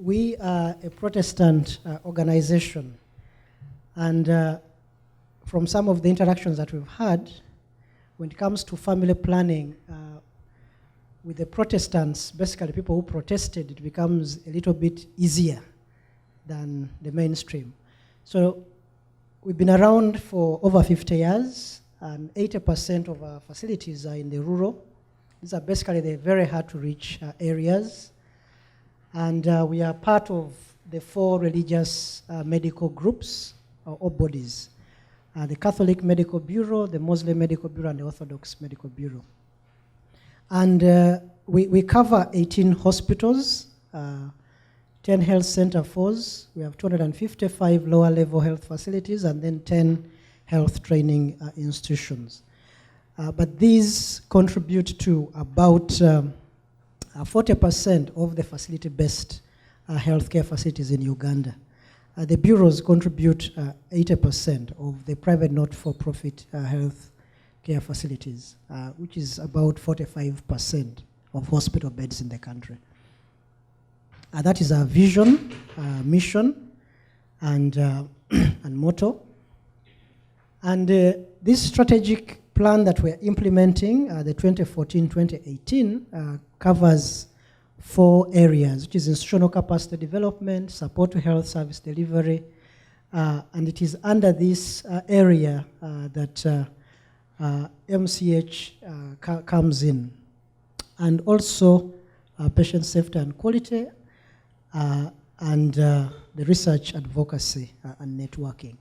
we are a Protestant organization, and from some of the interactions that we've had, when it comes to family planning, with the Protestants, basically people who protested, it becomes a little bit easier than the mainstream. So we've been around for over 50 years, and 80% of our facilities are in the rural. These are basically the very hard to reach areas. And we are part of the 4 religious medical groups or bodies. The Catholic Medical Bureau, the Muslim Medical Bureau, and the Orthodox Medical Bureau. And we cover 18 hospitals, 10 health center force. We have 255 lower level health facilities, and then 10 health training institutions. But these contribute to about 40% of the facility-based healthcare facilities in Uganda. The bureaus contribute 80% of the private not-for-profit health care facilities, which is about 45% of hospital beds in the country. That is our vision, mission, and motto. And this strategic plan that we're implementing, the 2014-2018, covers 4 areas, which is institutional capacity development, support to health service delivery, and it is under this area that MCH comes in, and also patient safety and quality, and the research, advocacy, and networking.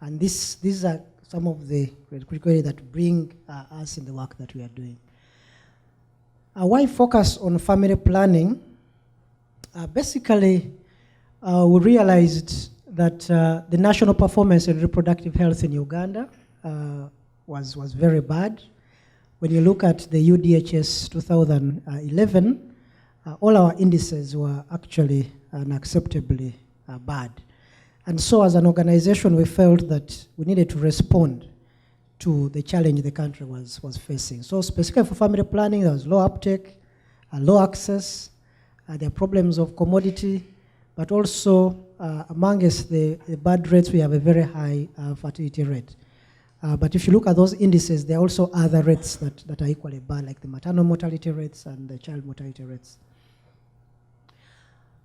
And these are some of the critical areas that bring us in the work that we are doing. Why focus on family planning? Basically, we realized that the national performance in reproductive health in Uganda was very bad. When you look at the UDHS 2011, all our indices were actually unacceptably bad. And so as an organization, we felt that we needed to respond to the challenge the country was facing. So specifically for family planning, there was low uptake, low access, there are problems of commodity, but also amongst the bad rates, we have a very high fertility rate. But if you look at those indices, there are also other rates that are equally bad, like the maternal mortality rates and the child mortality rates.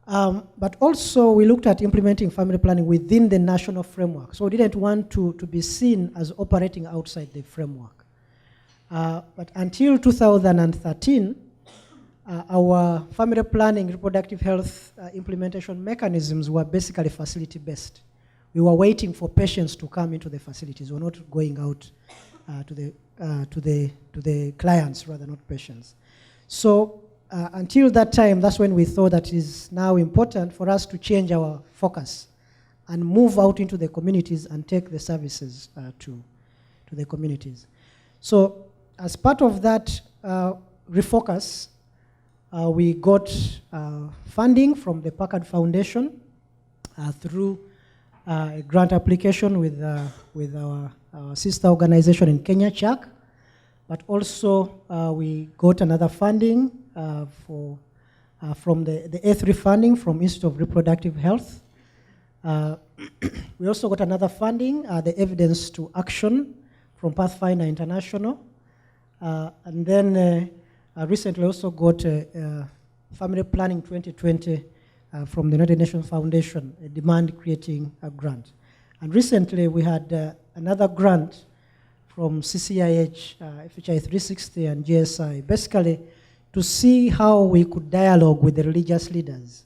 But also we looked at implementing family planning within the national framework. So we didn't want to be seen as operating outside the framework. But until 2013, our family planning reproductive health implementation mechanisms were basically facility-based. We were waiting for patients to come into the facilities. We were not going out to the clients, rather, not patients. So until that time, that's when we thought that it is now important for us to change our focus and move out into the communities and take the services to the communities. So as part of that refocus, we got funding from the Packard Foundation through a grant application with our sister organization in Kenya, CHAC, but also we got another funding from the A3 funding from Institute of Reproductive Health. We also got another funding, the Evidence to Action from Pathfinder International. And then recently also got Family Planning 2020 from the United Nations Foundation, a demand creating a grant. And recently we had another grant from CCIH, FHI 360 and GSI, basically to see how we could dialogue with the religious leaders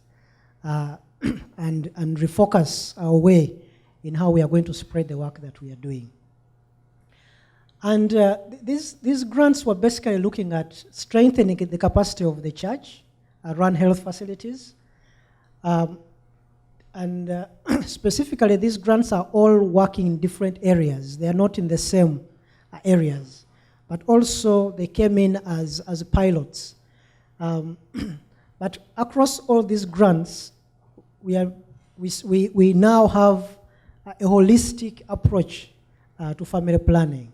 and refocus our way in how we are going to spread the work that we are doing. And these grants were basically looking at strengthening the capacity of the church, run health facilities, and specifically these grants are all working in different areas. They are not in the same areas, but also they came in as pilots. But across all these grants, we now have a holistic approach to family planning.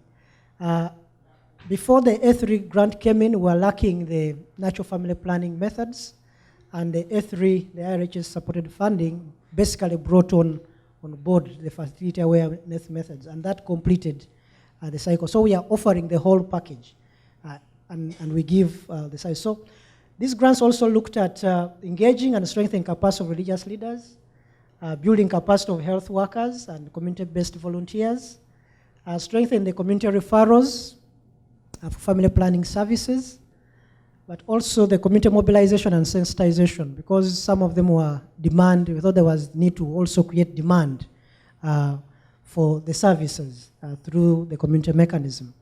Before the A3 grant came in, we were lacking the natural family planning methods. And the A3, the IRHS supported funding, basically brought on board the fertility awareness methods, and that completed the cycle. So we are offering the whole package, and we give the size. So these grants also looked at engaging and strengthening capacity of religious leaders, building capacity of health workers and community-based volunteers, strengthening the community referrals for family planning services, but also the community mobilization and sensitization, because some of them were demand. We thought there was need to also create demand for the services through the community mechanism.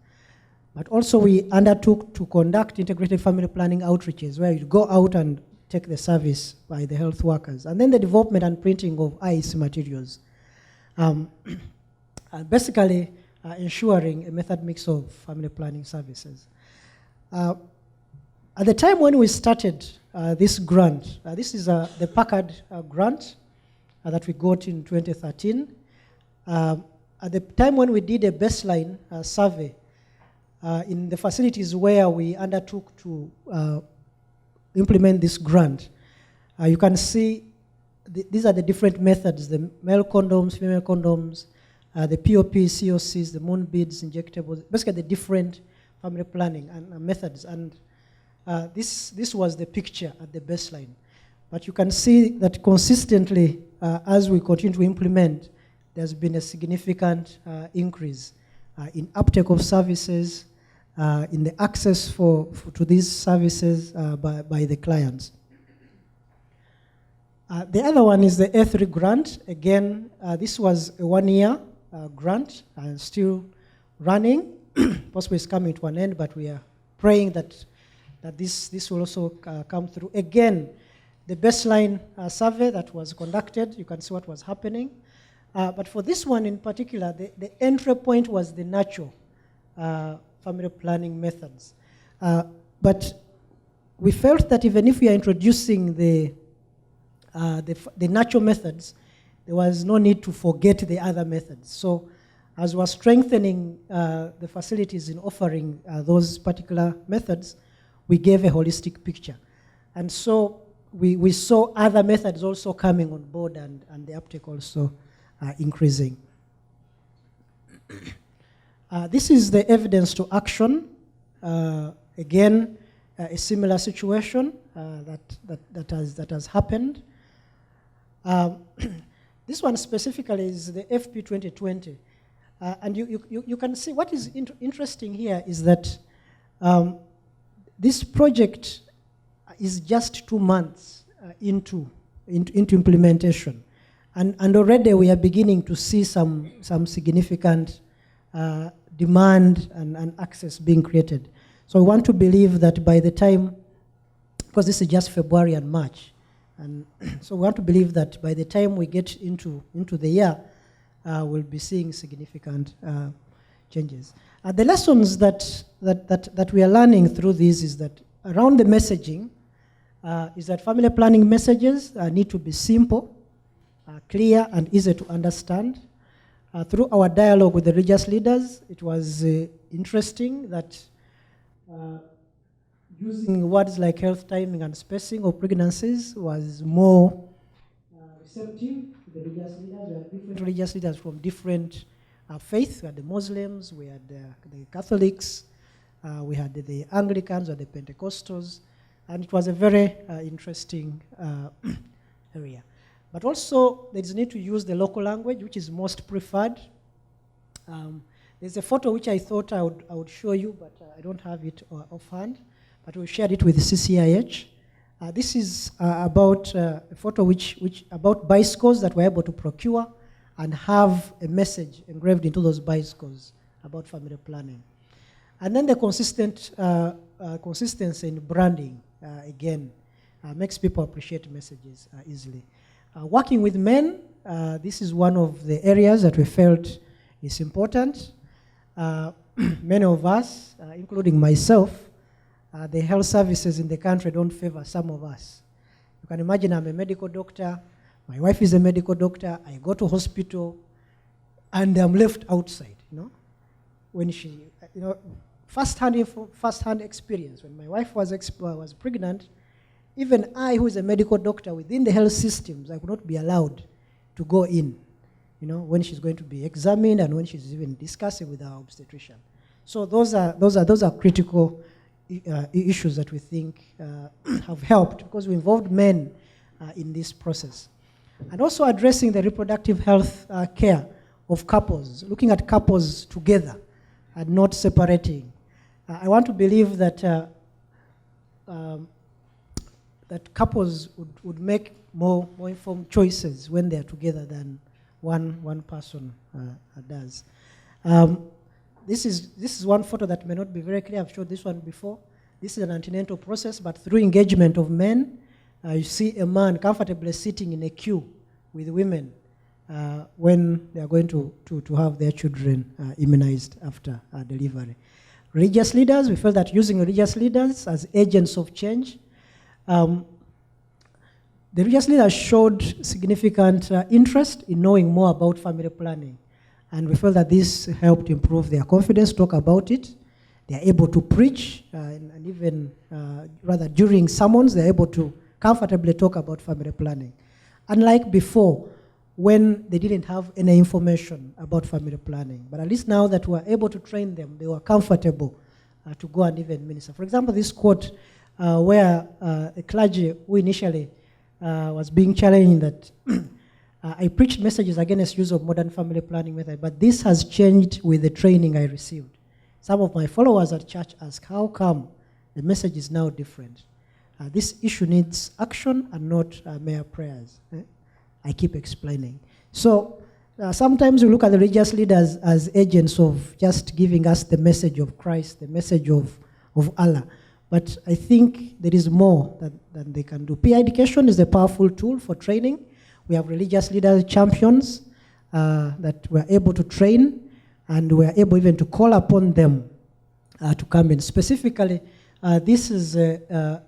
But also we undertook to conduct integrated family planning outreaches, where you go out and take the service by the health workers. And then the development and printing of IEC materials. Basically ensuring a method mix of family planning services. At the time when we started this grant, this is the Packard grant that we got in 2013. At the time when we did a baseline survey in the facilities where we undertook to implement this grant, you can see these are the different methods: the male condoms, female condoms, the POP, COCs, the moon beads, injectables, basically the different family planning and methods. And this was the picture at the baseline. But you can see that consistently, as we continue to implement, there's been a significant increase in uptake of services, in the access to these services by the clients. The other one is the A3 grant. Again, this was a 1-year grant and still running. Possibly it's coming to an end, but we are praying that this will also come through. Again, the baseline survey that was conducted, you can see what was happening. But for this one in particular, the entry point was the natural family planning methods. But we felt that even if we are introducing the natural methods, there was no need to forget the other methods. So as we're strengthening the facilities in offering those particular methods, we gave a holistic picture. And so we saw other methods also coming on board, and the uptake also increasing. This is the evidence to action. Again, a similar situation that has happened. This one specifically is the FP 2020. And you can see what is interesting here is that this project is just 2 months into implementation. And already we are beginning to see some significant demand and access being created. So we want to believe that by the time, because this is just February and March, and so we want to believe that by the time we get into the year, we'll be seeing significant changes. The lessons that we are learning through this is that around the messaging, is that family planning messages need to be simple, clear, and easy to understand. Through our dialogue with the religious leaders, it was interesting that using words like health timing and spacing of pregnancies was more receptive to the religious leaders. We had different religious leaders from different faiths. We had the Muslims, we had the Catholics, we had the Anglicans, we had the Pentecostals, and it was a very interesting area. But also, there is a need to use the local language, which is most preferred. There's a photo which I thought I would show you, but I don't have it offhand. But we shared it with the CCIH. This is about a photo which about bicycles that we're able to procure and have a message engraved into those bicycles about family planning. And then the consistency in branding, again, makes people appreciate messages easily. Working with men, this is one of the areas that we felt is important. Many of us, including myself, the health services in the country don't favor some of us. You can imagine I'm a medical doctor, my wife is a medical doctor, I go to hospital, and I'm left outside, When she, first-hand experience. When my wife was pregnant, even I, who is a medical doctor within the health systems, I could not be allowed to go in, when she's going to be examined and when she's even discussing with our obstetrician. So those are critical issues that we think have helped, because we involved men in this process. And also addressing the reproductive health care of couples, looking at couples together and not separating. I want to believe that that couples would make more informed choices when they're together than one person does. This is one photo that may not be very clear. I've showed this one before. This is an antenatal process, but through engagement of men, you see a man comfortably sitting in a queue with women when they are going to have their children immunized after delivery. Religious leaders, we felt that using religious leaders as agents of change, the religious leaders showed significant interest in knowing more about family planning. And we felt that this helped improve their confidence, talk about it. They are able to preach, and even rather during sermons, they're able to comfortably talk about family planning. Unlike before, when they didn't have any information about family planning. But at least now that we are able to train them, they were comfortable to go and even minister. For example, this quote where a clergy who initially was being challenged that I preached messages against use of modern family planning method, but this has changed with the training I received. Some of my followers at church ask, how come the message is now different? This issue needs action and not mere prayers. I keep explaining. So sometimes we look at the religious leaders as agents of just giving us the message of Christ, the message of Allah. But I think there is more than they can do. Peer education is a powerful tool for training. We have religious leaders, champions that we're able to train, and we're able even to call upon them to come in. Specifically, this is a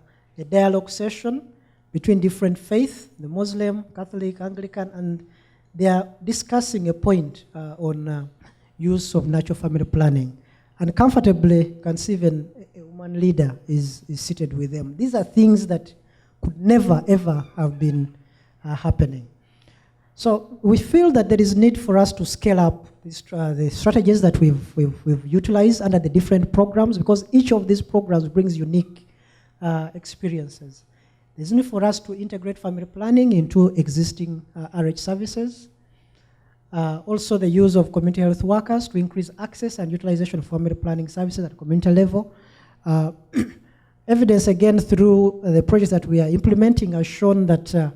dialogue session between different faiths, the Muslim, Catholic, Anglican, and they are discussing a point on use of natural family planning. And comfortably, you can see even a woman leader is seated with them. These are things that could never, ever have been happening. So we feel that there is need for us to scale up the strategies that we've utilized under the different programs, because each of these programs brings unique experiences. There's need for us to integrate family planning into existing RH services. Also the use of community health workers to increase access and utilization of family planning services at community level. Evidence again through the projects that we are implementing has shown that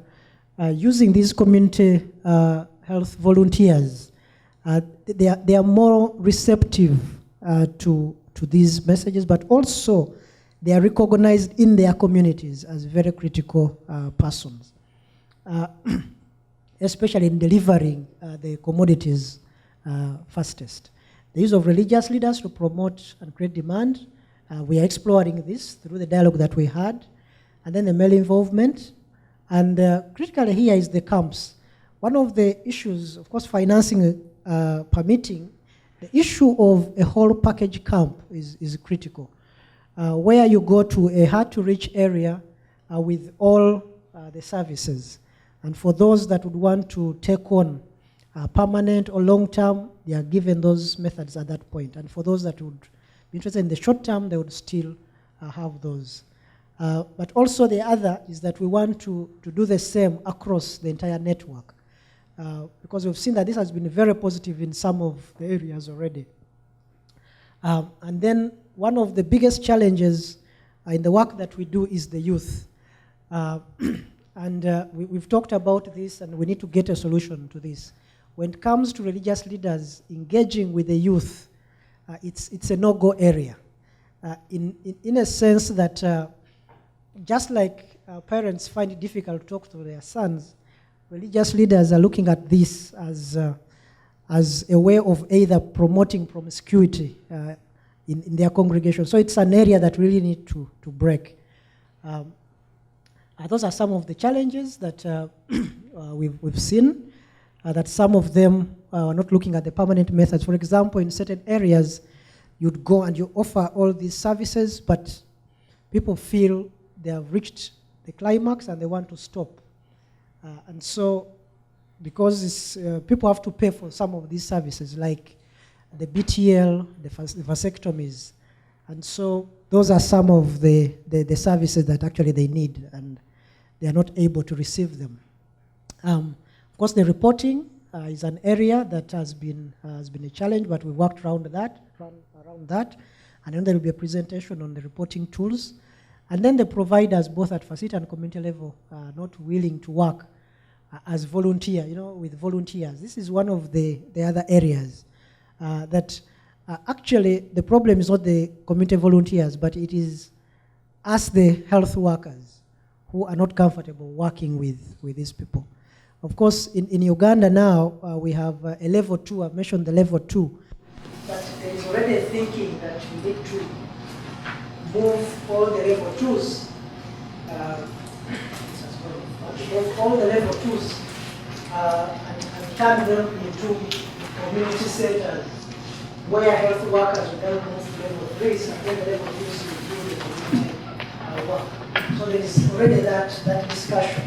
using these community health volunteers, they are more receptive to these messages, but also they are recognized in their communities as very critical persons, especially in delivering the commodities fastest. The use of religious leaders to promote and create demand, we are exploring this through the dialogue that we had, and then the male involvement. And critically here is the camps. One of the issues, of course, financing, permitting, the issue of a whole package camp is critical. Where you go to a hard-to-reach area with all the services. And for those that would want to take on permanent or long-term, they are given those methods at that point. And for those that would be interested in the short-term, they would still have those. But also the other is that we want to do the same across the entire network. Because we've seen that this has been very positive in some of the areas already. And then one of the biggest challenges in the work that we do is the youth. We've talked about this, and we need to get a solution to this. When it comes to religious leaders engaging with the youth, it's a no-go area. In a sense that just like parents find it difficult to talk to their sons, religious leaders are looking at this as a way of either promoting promiscuity in their congregation. So it's an area that really need to break. Those are some of the challenges that we've seen, that some of them are not looking at the permanent methods. For example, in certain areas, you'd go and you offer all these services, but people feel they have reached the climax and they want to stop. And so, because people have to pay for some of these services, like the BTL, the vasectomies, and so those are some of the services that actually they need, and they are not able to receive them. Of course, the reporting is an area that has been a challenge, but we worked around that. And then there will be a presentation on the reporting tools. And then the providers, both at facility and community level, are not willing to work as volunteer, with volunteers. This is one of the other areas that actually the problem is not the community volunteers, but it is us, the health workers, who are not comfortable working with these people. Of course, in Uganda now, we have a level 2, I've mentioned the level 2, but there is already a thinking that we need to move all the level 2s, all the level 2s and turn them into community centers where health workers will then move to level 3s and then the level 2s will do the community work. So there is already that discussion.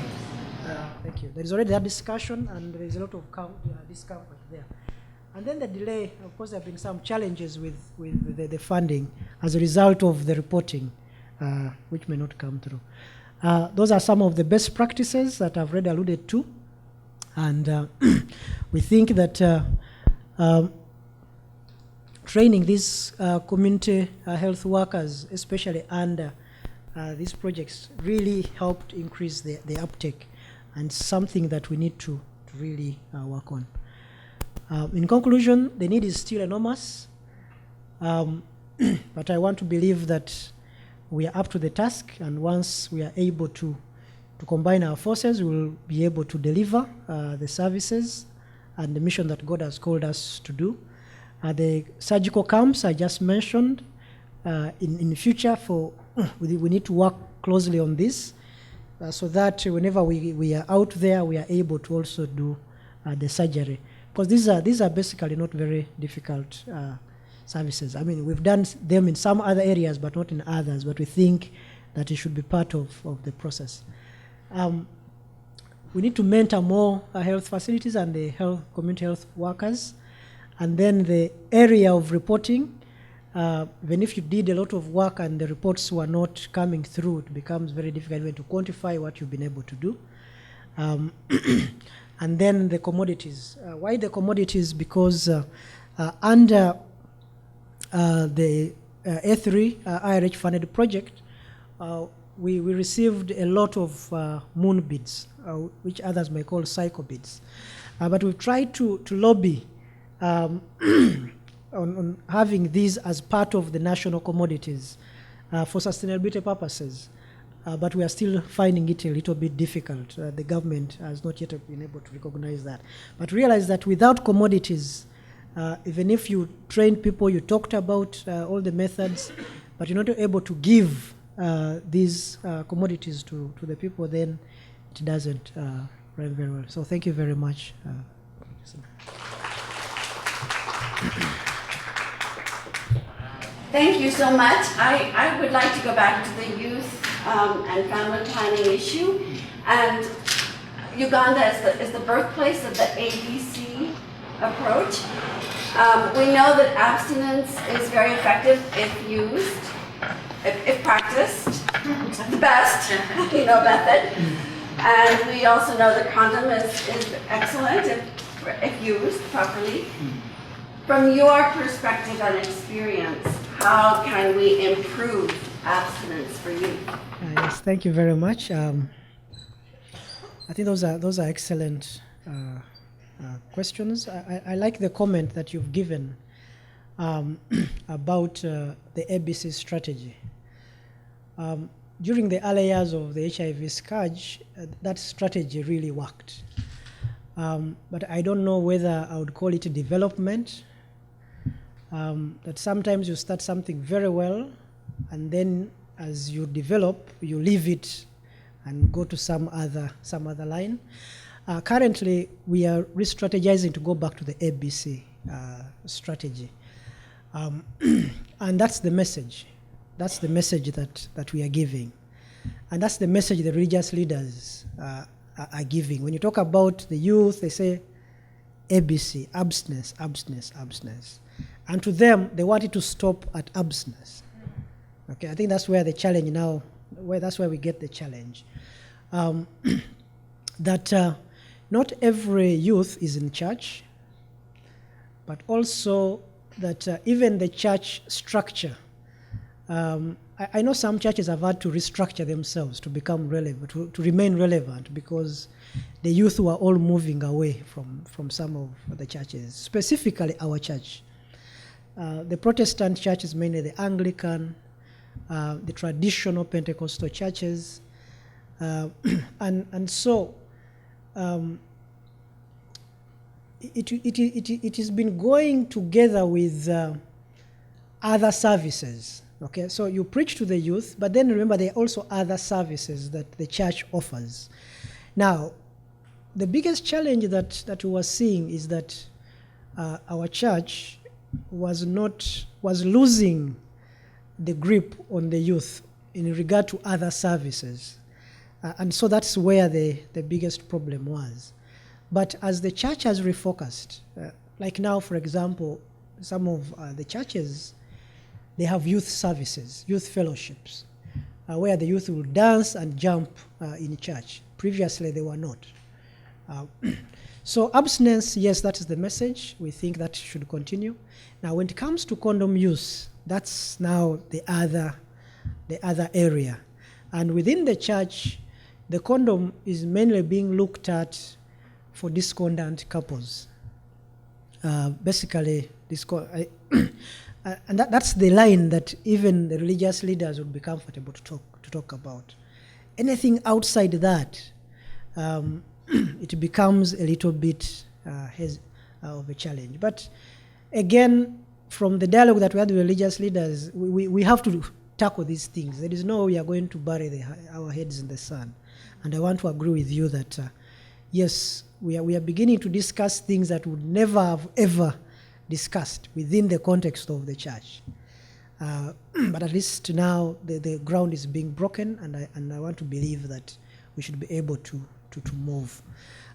Thank you. There is already that discussion, and there is a lot of discomfort there. And then the delay, of course, there have been some challenges with the funding as a result of the reporting, which may not come through. Those are some of the best practices that I've already alluded to. And we think that training these community health workers, especially under these projects, really helped increase the uptake, and something that we need to really work on. In conclusion, the need is still enormous, but I want to believe that we are up to the task, and once we are able to combine our forces, we will be able to deliver the services and the mission that God has called us to do. The surgical camps I just mentioned, in the future, we need to work closely on this, so that whenever we are out there, we are able to also do the surgery. Because these are basically not very difficult services. I mean, we've done them in some other areas, but not in others. But we think that it should be part of the process. We need to mentor more health facilities and the community health workers. And then the area of reporting, even if you did a lot of work and the reports were not coming through, it becomes very difficult even to quantify what you've been able to do. And then the commodities. Why the commodities? Because under the A3 IRH funded project, we received a lot of moon bids, which others may call cycle bids. But we've tried to lobby on having these as part of the national commodities for sustainability purposes. But we are still finding it a little bit difficult. The government has not yet been able to recognize that. But realize that without commodities, even if you train people, you talked about all the methods, but you're not able to give these commodities to the people, then it doesn't run very well. So thank you very much. Thank you so much. I would like to go back to the youth and family planning issue. And Uganda is the birthplace of the ABC approach. We know that abstinence is very effective if used, if practiced, the best, method. And we also know that condom is excellent if used properly. From your perspective and experience, how can we improve abstinence for youth? Yes, thank you very much. I think those are excellent questions. I like the comment that you've given about the ABC strategy. During the early years of the HIV scourge, that strategy really worked. But I don't know whether I would call it development. That sometimes you start something very well, and then as you develop, you leave it and go to some other line. Currently, we are re-strategizing to go back to the ABC strategy. And that's the message. That's the message that we are giving. And that's the message the religious leaders are giving. When you talk about the youth, they say ABC, abstinence, abstinence, abstinence. And to them, they want it to stop at abstinence. Okay, I think that's where the challenge now, that's where we get the challenge. That not every youth is in church, but also that even the church structure, I know some churches have had to restructure themselves to become relevant, to remain relevant, because the youth were all moving away from some of the churches, specifically our church. The Protestant churches, mainly the Anglican, the traditional Pentecostal churches, and so it has been going together with other services. Okay, so you preach to the youth, but then remember there are also other services that the church offers. Now, the biggest challenge that we were seeing is that our church was losing the grip on the youth in regard to other services. And so that's where the biggest problem was. But as the church has refocused, like now, for example, some of the churches, they have youth services, youth fellowships, where the youth will dance and jump in church. Previously, they were not. So abstinence, yes, that is the message. We think that should continue. Now, when it comes to condom use, that's now the other area. And within the church, the condom is mainly being looked at for discordant couples. Basically, and that's the line that even the religious leaders would be comfortable to talk about. Anything outside that, it becomes a little bit of a challenge. But again, from the dialogue that we had with religious leaders, we have to tackle these things. There is no way we are going to bury our heads in the sand. And I want to agree with you that, yes, we are beginning to discuss things that would never have ever discussed within the context of the church. But at least now the ground is being broken, and I want to believe that we should be able to move.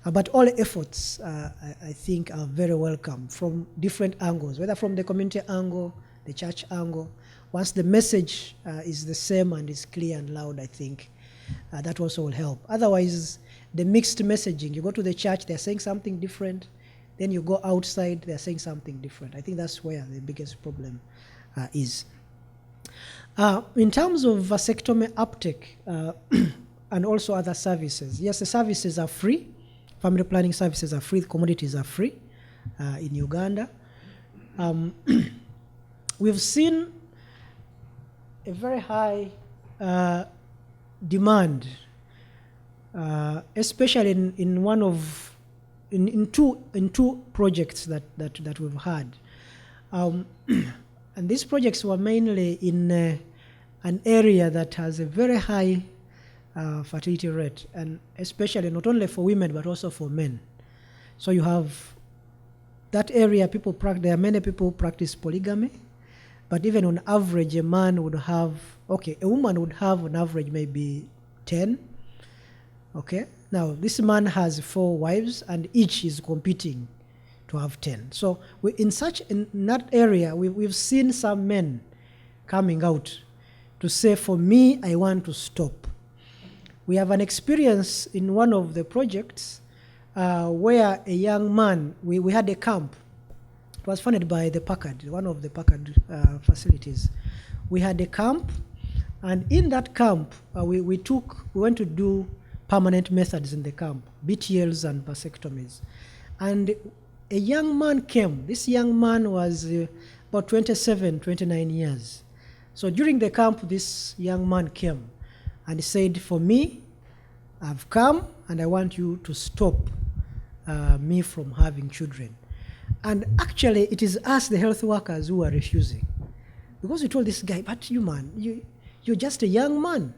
But all efforts, I think, are very welcome from different angles, whether from the community angle, the church angle. Once the message is the same and is clear and loud, I think that also will help. Otherwise, the mixed messaging, you go to the church, they're saying something different, then you go outside, they're saying something different. I think that's where the biggest problem is. In terms of vasectomy uptake and also other services, yes, the services are free. Family planning services are free, commodities are free in Uganda. We've seen a very high demand, especially in two projects that we've had. And these projects were mainly in an area that has a very high fertility rate, and especially not only for women but also for men. So you have that area, there are many people who practice polygamy, but even on average, a woman would have on average maybe 10. Okay, now this man has 4 wives, and each is competing to have 10. So in that area, we've seen some men coming out to say, for me, I want to stop. We have an experience in one of the projects where a young man, we had a camp. It was funded by the Packard, one of the Packard facilities. We had a camp, and in that camp, we went to do permanent methods in the camp, BTLs and vasectomies. And a young man came. This young man was about 27, 29 years. So during the camp, this young man came and he said, for me, I've come and I want you to stop me from having children. And actually, it is us, the health workers, who are refusing. Because we told this guy, but you man, you're just a young man.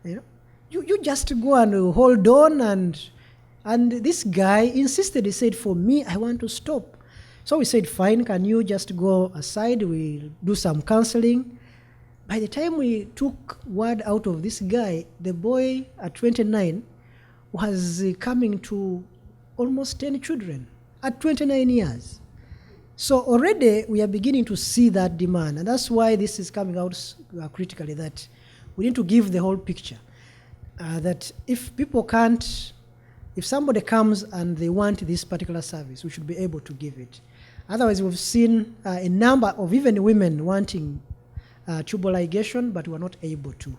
You know, you just go and hold on, and this guy insisted. He said, for me, I want to stop. So we said, fine, can you just go aside? We'll do some counseling. by the time we took word out of this guy, the boy at 29 was coming to almost 10 children at 29 years. So already we are beginning to see that demand, and that's why this is coming out critically, that we need to give the whole picture. That if people can't, if somebody comes and they want this particular service, we should be able to give it. Otherwise, we've seen a number of even women wanting tubal ligation, but we're not able to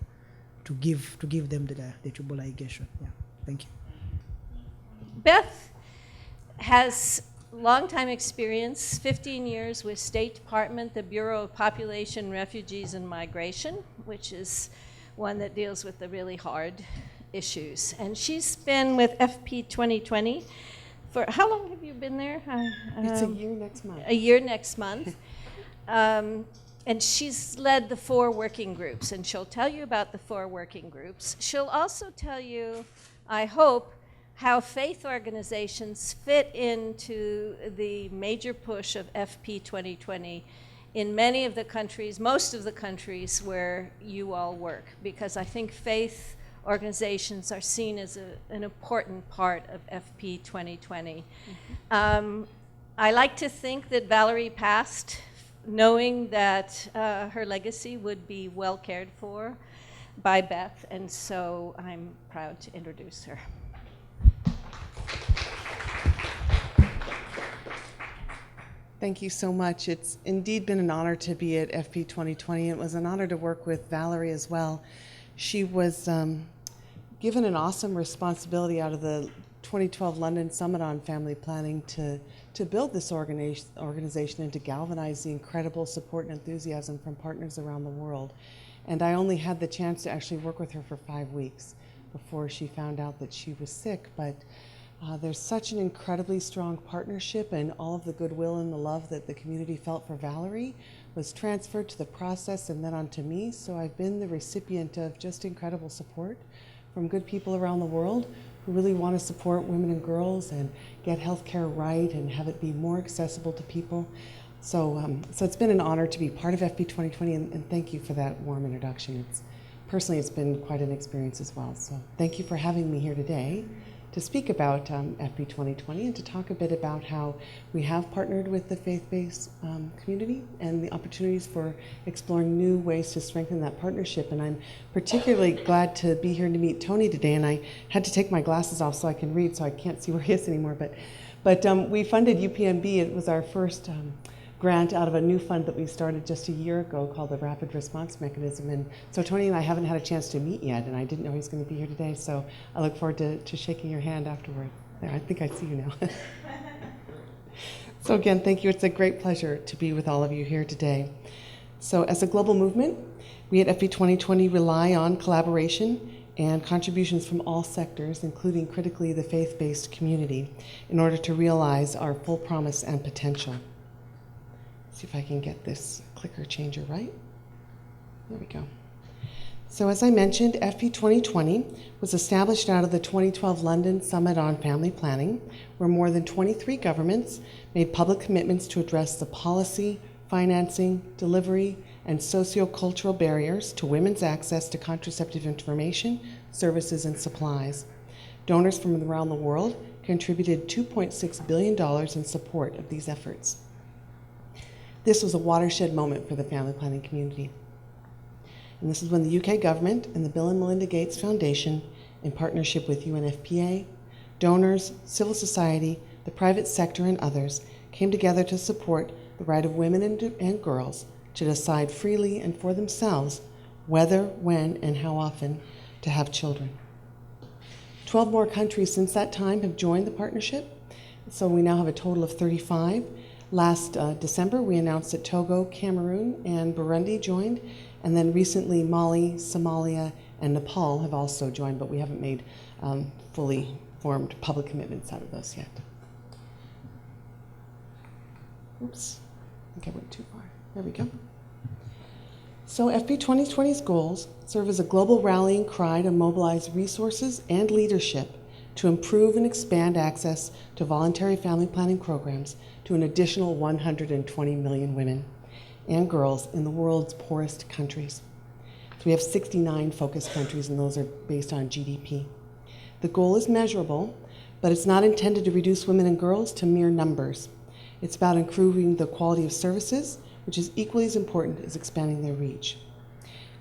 give them the tubal ligation. Yeah, thank you. Beth has long-time experience, 15 years with State Department, the Bureau of Population, Refugees, and Migration, which is one that deals with the really hard issues. And she's been with FP 2020 for, how long have you been there? It's a year next month. A year next month. And she's led the 4 working groups, and she'll tell you about the 4 working groups. She'll also tell you, I hope, how faith organizations fit into the major push of FP 2020 in many of the countries, most of the countries where you all work, because I think faith organizations are seen as an important part of FP 2020. Mm-hmm. I like to think that Valerie passed knowing that her legacy would be well cared for by Beth, and so I'm proud to introduce her. Thank you so much. It's indeed been an honor to be at FP 2020. It was an honor to work with Valerie as well. She was given an awesome responsibility out of the 2012 London Summit on Family Planning to build this organization and to galvanize the incredible support and enthusiasm from partners around the world. And I only had the chance to actually work with her for 5 weeks before she found out that she was sick. But there's such an incredibly strong partnership, and all of the goodwill and the love that the community felt for Valerie was transferred to the process and then on to me. So I've been the recipient of just incredible support from good people around the world who really want to support women and girls and get healthcare right and have it be more accessible to people. So it's been an honor to be part of FP 2020, and thank you for that warm introduction. Personally, it's been quite an experience as well. So thank you for having me here today to speak about FP 2020 and to talk a bit about how we have partnered with the faith-based community and the opportunities for exploring new ways to strengthen that partnership. And I'm particularly glad to be here to meet Tonny today, and I had to take my glasses off so I can read, so I can't see where he is anymore. But we funded UPMB. It was our first grant out of a new fund that we started just a year ago called the Rapid Response Mechanism. And so Tonny and I haven't had a chance to meet yet, and I didn't know he was going to be here today, so I look forward to shaking your hand afterward. There, I think I see you now. So again, thank you. It's a great pleasure to be with all of you here today. So as a global movement, we at FP 2020 rely on collaboration and contributions from all sectors, including critically the faith-based community, in order to realize our full promise and potential. See if I can get this clicker changer right. There we go. So as I mentioned, FP 2020 was established out of the 2012 London Summit on Family Planning, where more than 23 governments made public commitments to address the policy, financing, delivery, and socio-cultural barriers to women's access to contraceptive information, services, and supplies. Donors from around the world contributed $2.6 billion in support of these efforts. This was a watershed moment for the family planning community. And this is when the UK government and the Bill and Melinda Gates Foundation, in partnership with UNFPA, donors, civil society, the private sector, and others, came together to support the right of women and girls to decide freely and for themselves whether, when, and how often to have children. 12 more countries since that time have joined the partnership, so we now have a total of 35. Last December, we announced that Togo, Cameroon, and Burundi joined, and then recently Mali, Somalia, and Nepal have also joined, but we haven't made fully formed public commitments out of those yet. Oops, I think I went too far. There we go. So FP 2020's goals serve as a global rallying cry to mobilize resources and leadership to improve and expand access to voluntary family planning programs to an additional 120 million women and girls in the world's poorest countries. So we have 69 focus countries, and those are based on GDP. The goal is measurable, but it's not intended to reduce women and girls to mere numbers. It's about improving the quality of services, which is equally as important as expanding their reach.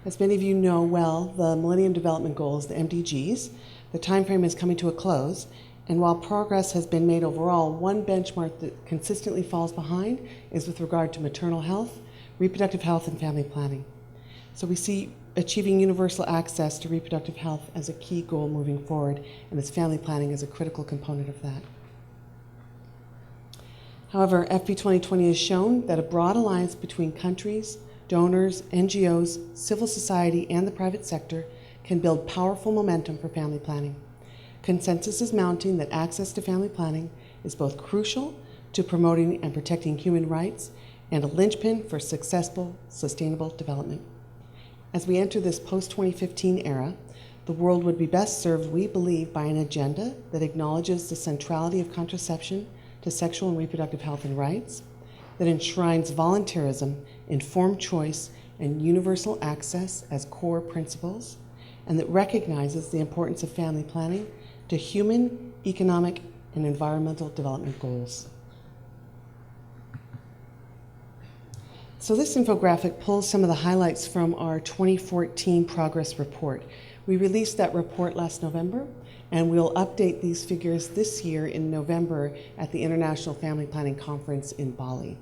As many of you know well, the Millennium Development Goals, the MDGs, the timeframe is coming to a close, and while progress has been made overall, one benchmark that consistently falls behind is with regard to maternal health, reproductive health, and family planning. So we see achieving universal access to reproductive health as a key goal moving forward, and this family planning is a critical component of that. However, FP 2020 has shown that a broad alliance between countries, donors, NGOs, civil society, and the private sector can build powerful momentum for family planning. Consensus is mounting that access to family planning is both crucial to promoting and protecting human rights and a linchpin for successful, sustainable development. As we enter this post-2015 era, the world would be best served, we believe, by an agenda that acknowledges the centrality of contraception to sexual and reproductive health and rights, that enshrines voluntarism, informed choice, and universal access as core principles, and that recognizes the importance of family planning to human, economic, and environmental development goals. So this infographic pulls some of the highlights from our 2014 progress report. We released that report last November, and we'll update these figures this year in November at the International Family Planning Conference in Bali.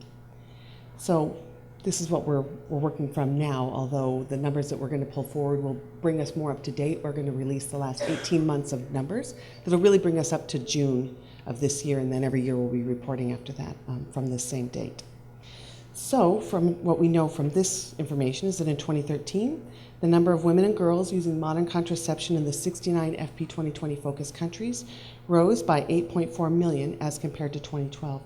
So this is what we're working from now, although the numbers that we're going to pull forward will bring us more up to date. We're going to release the last 18 months of numbers that'll really bring us up to June of this year, and then every year we'll be reporting after that from this same date. So from what we know from this information is that in 2013, the number of women and girls using modern contraception in the 69 FP 2020 focus countries rose by 8.4 million as compared to 2012.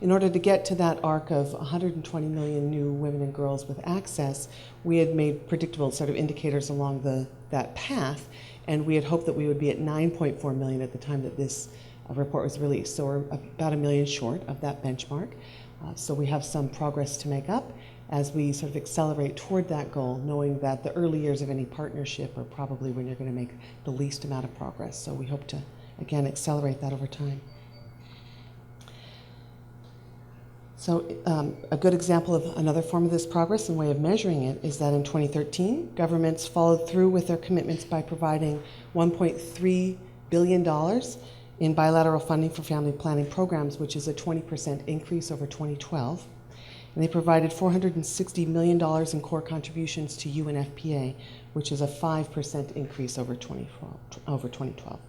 In order to get to that arc of 120 million new women and girls with access, we had made predictable sort of indicators along that path, and we had hoped that we would be at 9.4 million at the time that this report was released. So we're about 1 million short of that benchmark. So we have some progress to make up as we sort of accelerate toward that goal, knowing that the early years of any partnership are probably when you're going to make the least amount of progress. So we hope to, again, accelerate that over time. So a good example of another form of this progress and way of measuring it is that in 2013, governments followed through with their commitments by providing $1.3 billion in bilateral funding for family planning programs, which is a 20% increase over 2012. And they provided $460 million in core contributions to UNFPA, which is a 5% increase over 2012.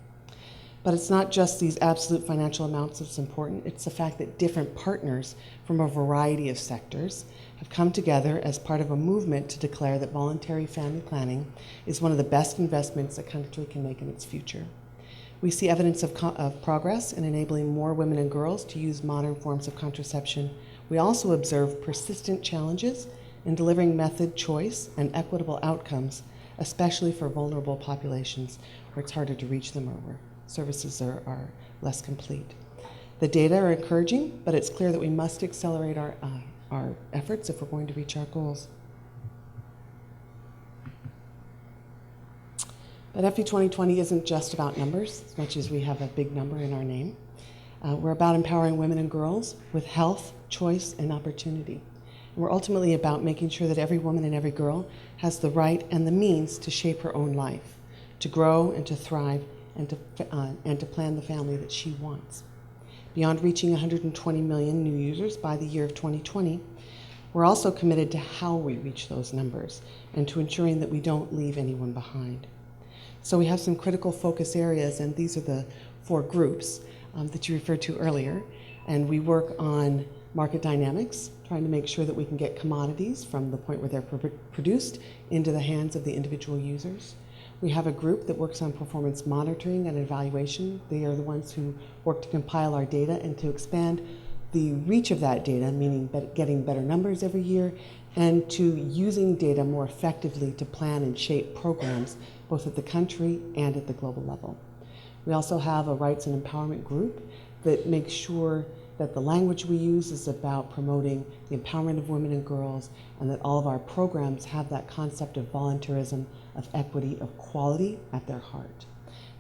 But it's not just these absolute financial amounts that's important, it's the fact that different partners from a variety of sectors have come together as part of a movement to declare that voluntary family planning is one of the best investments a country can make in its future. We see evidence of progress in enabling more women and girls to use modern forms of contraception. We also observe persistent challenges in delivering method choice and equitable outcomes, especially for vulnerable populations where it's harder to reach them or where services are less complete. The data are encouraging, but it's clear that we must accelerate our efforts if we're going to reach our goals. But FE 2020 isn't just about numbers, as much as we have a big number in our name. We're about empowering women and girls with health, choice, and opportunity. And we're ultimately about making sure that every woman and every girl has the right and the means to shape her own life, to grow and to thrive, and to plan the family that she wants. Beyond reaching 120 million new users by the year of 2020, we're also committed to how we reach those numbers and to ensuring that we don't leave anyone behind. So we have some critical focus areas, and these are the 4 groups that you referred to earlier. And we work on market dynamics, trying to make sure that we can get commodities from the point where they're produced into the hands of the individual users. We have a group that works on performance monitoring and evaluation. They are the ones who work to compile our data and to expand the reach of that data, meaning getting better numbers every year, and to using data more effectively to plan and shape programs, both at the country and at the global level. We also have a rights and empowerment group that makes sure that the language we use is about promoting the empowerment of women and girls, and that all of our programs have that concept of volunteerism, of equity, of quality at their heart.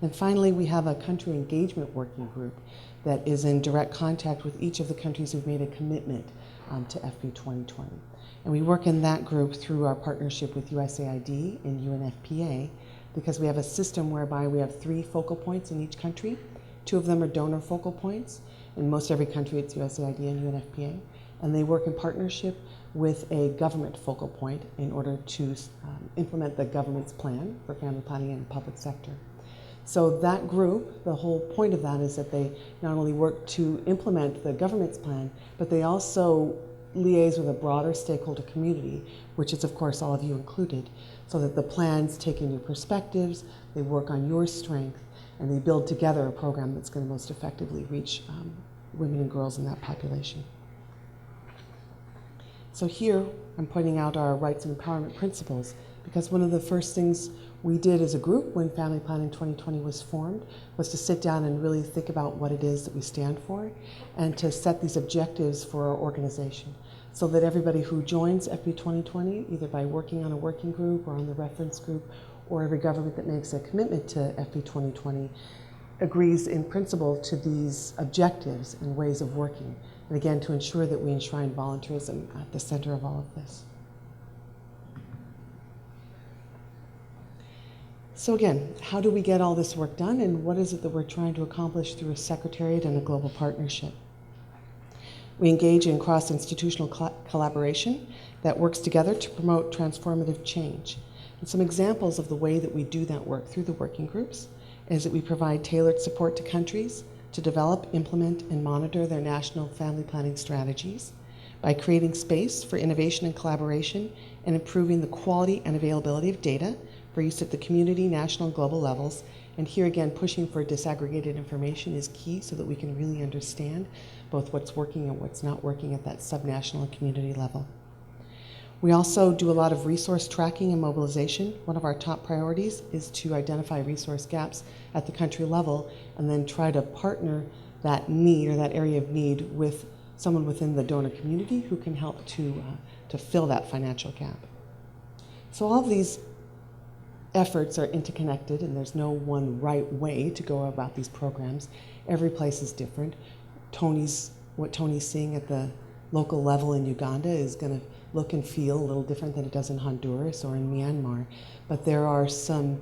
And finally, we have a country engagement working group that is in direct contact with each of the countries who've made a commitment to FP 2020. And we work in that group through our partnership with USAID and UNFPA, because we have a system whereby we have 3 focal points in each country. 2 of them are donor focal points. In most every country, it's USAID and UNFPA. And they work in partnership with a government focal point in order to implement the government's plan for family planning in the public sector. So that group, the whole point of that is that they not only work to implement the government's plan, but they also liaise with a broader stakeholder community, which is of course all of you included, so that the plans take in new perspectives, they work on your strength, and they build together a program that's going to most effectively reach women and girls in that population. So here I'm pointing out our rights and empowerment principles, because one of the first things we did as a group when Family Planning 2020 was formed was to sit down and really think about what it is that we stand for, and to set these objectives for our organization, so that everybody who joins FP 2020, either by working on a working group or on the reference group, or every government that makes a commitment to FP 2020, agrees in principle to these objectives and ways of working. And again, to ensure that we enshrine volunteerism at the center of all of this. So again, how do we get all this work done, and what is it that we're trying to accomplish through a secretariat and a global partnership? We engage in cross-institutional collaboration that works together to promote transformative change. And some examples of the way that we do that work through the working groups is that we provide tailored support to countries to develop, implement, and monitor their national family planning strategies by creating space for innovation and collaboration and improving the quality and availability of data for use at the community, national, and global levels. And here again, pushing for disaggregated information is key so that we can really understand both what's working and what's not working at that subnational and community level. We also do a lot of resource tracking and mobilization. One of our top priorities is to identify resource gaps at the country level and then try to partner that need or that area of need with someone within the donor community who can help to fill that financial gap. So all of these efforts are interconnected, and there's no one right way to go about these programs. Every place is different. What Tony's seeing at the local level in Uganda is going to look and feel a little different than it does in Honduras or in Myanmar. But there are some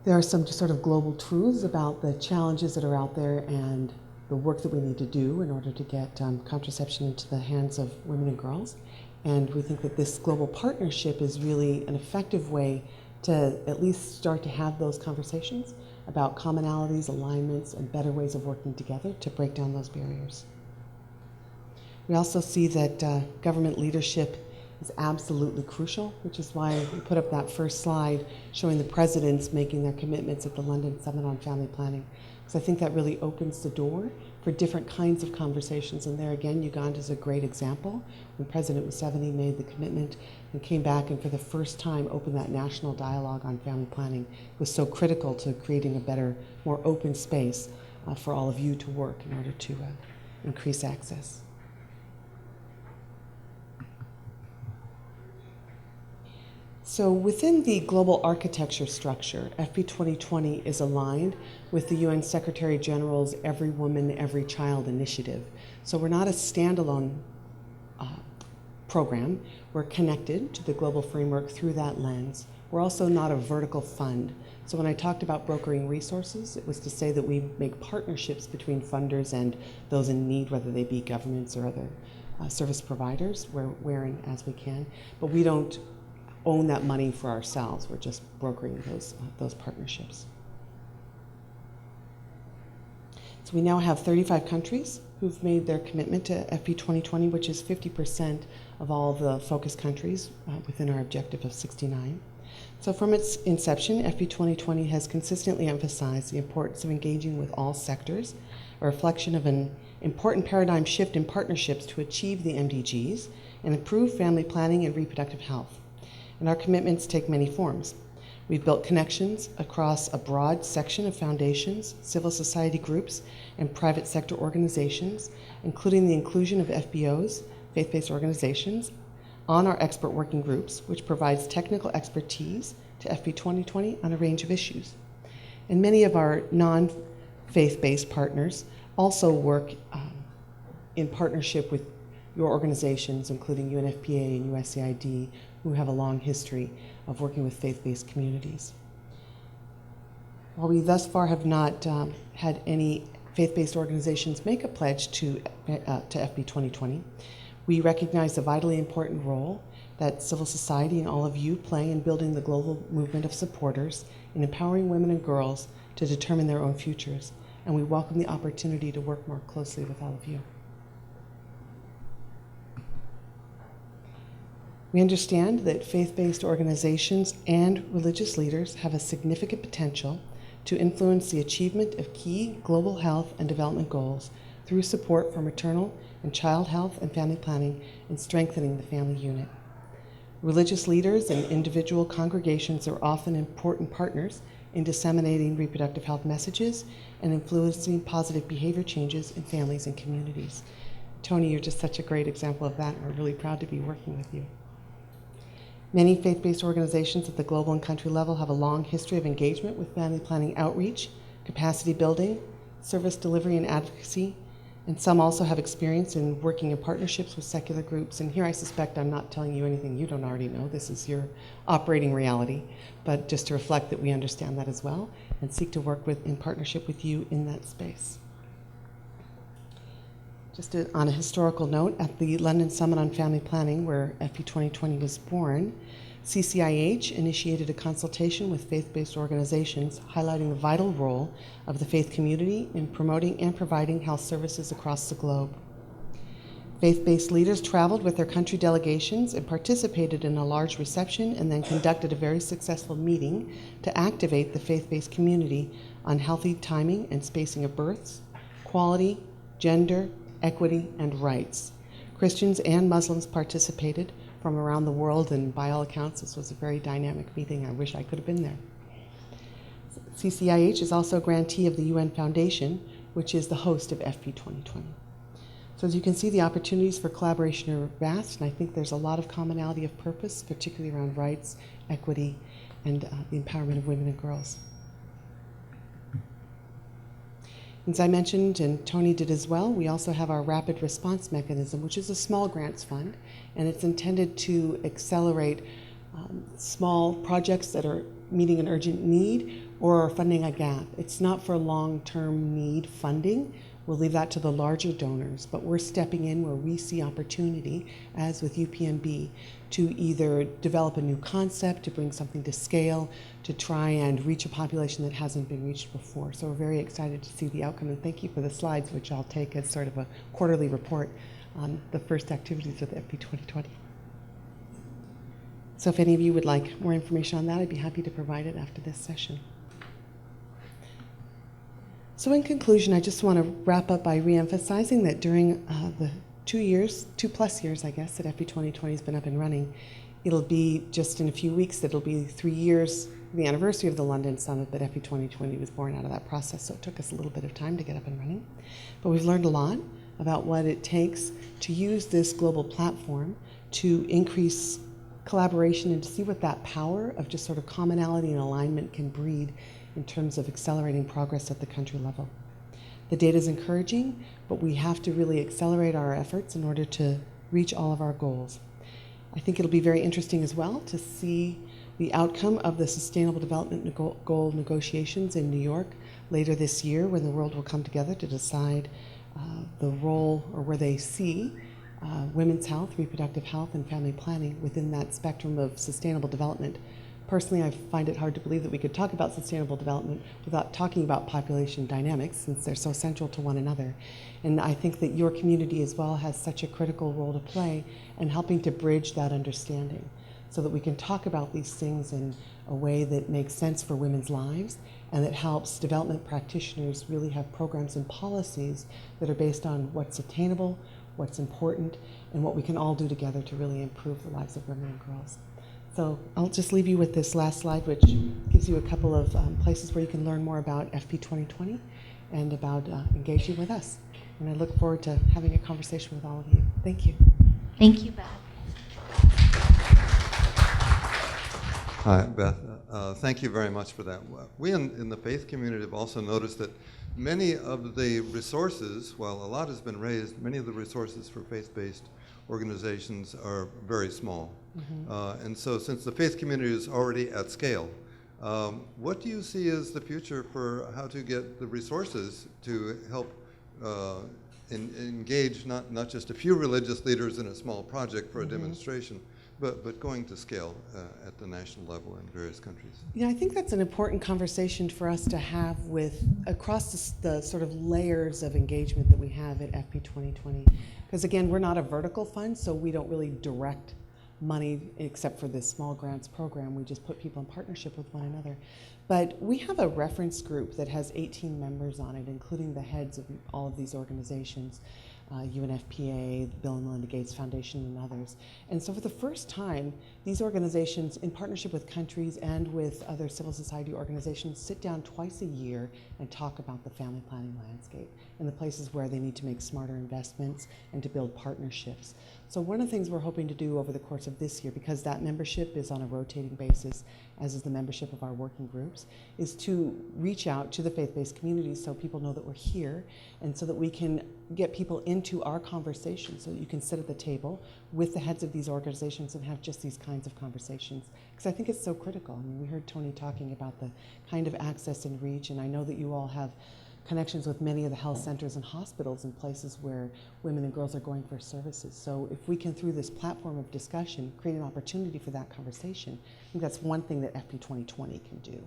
sort of global truths about the challenges that are out there and the work that we need to do in order to get contraception into the hands of women and girls. And we think that this global partnership is really an effective way to at least start to have those conversations about commonalities, alignments, and better ways of working together to break down those barriers. We also see that government leadership is absolutely crucial, which is why we put up that first slide showing the presidents making their commitments at the London Summit on Family Planning. Because I think that really opens the door for different kinds of conversations. And there again, Uganda is a great example. When President Museveni made the commitment and came back and for the first time opened that national dialogue on family planning, it was so critical to creating a better, more open space for all of you to work in order to increase access. So within the global architecture structure, FP 2020 is aligned with the UN Secretary General's Every Woman, Every Child initiative. So we're not a standalone program. We're connected to the global framework through that lens. We're also not a vertical fund. So when I talked about brokering resources, it was to say that we make partnerships between funders and those in need, whether they be governments or other service providers, where and as we can. But we don't own that money for ourselves. We're just brokering those partnerships. So we now have 35 countries who've made their commitment to FP 2020, which is 50% of all the focus countries within our objective of 69. So from its inception, FP 2020 has consistently emphasized the importance of engaging with all sectors, a reflection of an important paradigm shift in partnerships to achieve the MDGs and improve family planning and reproductive health. And our commitments take many forms. We've built connections across a broad section of foundations, civil society groups, and private sector organizations, including the inclusion of FBOs, faith-based organizations, on our expert working groups, which provides technical expertise to FP 2020 on a range of issues. And many of our non-faith-based partners also work in partnership with your organizations, including UNFPA and USAID, who have a long history of working with faith-based communities. While we thus far have not had any faith-based organizations make a pledge to FB 2020, we recognize the vitally important role that civil society and all of you play in building the global movement of supporters in empowering women and girls to determine their own futures, and we welcome the opportunity to work more closely with all of you. We understand that faith-based organizations and religious leaders have a significant potential to influence the achievement of key global health and development goals through support for maternal and child health and family planning and strengthening the family unit. Religious leaders and individual congregations are often important partners in disseminating reproductive health messages and influencing positive behavior changes in families and communities. Tony, you're just such a great example of that, and we're really proud to be working with you. Many faith-based organizations at the global and country level have a long history of engagement with family planning outreach, capacity building, service delivery, and advocacy, and some also have experience in working in partnerships with secular groups. And here I suspect I'm not telling you anything you don't already know. This is your operating reality, but just to reflect that we understand that as well and seek to work in partnership with you in that space. Just on a historical note, at the London Summit on Family Planning, where FP 2020 was born, CCIH initiated a consultation with faith-based organizations highlighting the vital role of the faith community in promoting and providing health services across the globe. Faith-based leaders traveled with their country delegations and participated in a large reception and then conducted a very successful meeting to activate the faith-based community on healthy timing and spacing of births, quality, gender, equity, and rights. Christians and Muslims participated from around the world, and by all accounts, this was a very dynamic meeting. I wish I could have been there. CCIH is also a grantee of the UN Foundation, which is the host of FP 2020. So as you can see, the opportunities for collaboration are vast, and I think there's a lot of commonality of purpose, particularly around rights, equity, and the empowerment of women and girls. As I mentioned, and Tony did as well, we also have our rapid response mechanism, which is a small grants fund, and it's intended to accelerate small projects that are meeting an urgent need or are funding a gap. It's not for long-term need funding. We'll leave that to the larger donors, but we're stepping in where we see opportunity, as with UPMB, to either develop a new concept, to bring something to scale, to try and reach a population that hasn't been reached before. So we're very excited to see the outcome, and thank you for the slides, which I'll take as sort of a quarterly report on the first activities of the FP 2020. So if any of you would like more information on that, I'd be happy to provide it after this session. So in conclusion, I just want to wrap up by re-emphasizing that during the 2 plus years, I guess, that FP 2020 has been up and running, it'll be just in a few weeks, it'll be 3 years, the anniversary of the London Summit, that FP 2020 was born out of that process, so it took us a little bit of time to get up and running. But we've learned a lot about what it takes to use this global platform to increase collaboration and to see what that power of just sort of commonality and alignment can breed in terms of accelerating progress at the country level. The data is encouraging, but we have to really accelerate our efforts in order to reach all of our goals. I think it'll be very interesting as well to see the outcome of the Sustainable Development Goal negotiations in New York later this year, when the world will come together to decide the role, or where they see women's health, reproductive health, and family planning within that spectrum of sustainable development. Personally, I find it hard to believe that we could talk about sustainable development without talking about population dynamics, since they're so central to one another. And I think that your community as well has such a critical role to play in helping to bridge that understanding, so that we can talk about these things in a way that makes sense for women's lives, and that helps development practitioners really have programs and policies that are based on what's attainable, what's important, and what we can all do together to really improve the lives of women and girls. So I'll just leave you with this last slide, which gives you a couple of places where you can learn more about FP 2020 and about engaging with us. And I look forward to having a conversation with all of you. Thank you. Thank you, Beth. Hi, Beth. Thank you very much for that. We in the faith community have also noticed that many of the resources, while a lot has been raised, many of the resources for faith-based organizations are very small. Mm-hmm. And so since the faith community is already at scale, what do you see as the future for how to get the resources to help engage not just a few religious leaders in a small project for a demonstration, but going to scale at the national level in various countries? Yeah, I think that's an important conversation for us to have with across the sort of layers of engagement that we have at FP 2020. Because again, we're not a vertical fund, so we don't really direct money except for this small grants program. We just put people in partnership with one another. But we have a reference group that has 18 members on it, including the heads of all of these organizations. UNFPA, the Bill and Melinda Gates Foundation, and others. And so for the first time, these organizations, in partnership with countries and with other civil society organizations, sit down twice a year and talk about the family planning landscape and the places where they need to make smarter investments and to build partnerships. So one of the things we're hoping to do over the course of this year, because that membership is on a rotating basis, as is the membership of our working groups, is to reach out to the faith-based communities so people know that we're here and so that we can get people into our conversation so that you can sit at the table with the heads of these organizations and have just these kinds of conversations. Because I think it's so critical. I mean, we heard Tony talking about the kind of access and reach, and I know that you all have connections with many of the health centers and hospitals and places where women and girls are going for services. So if we can, through this platform of discussion, create an opportunity for that conversation, I think that's one thing that FP 2020 can do.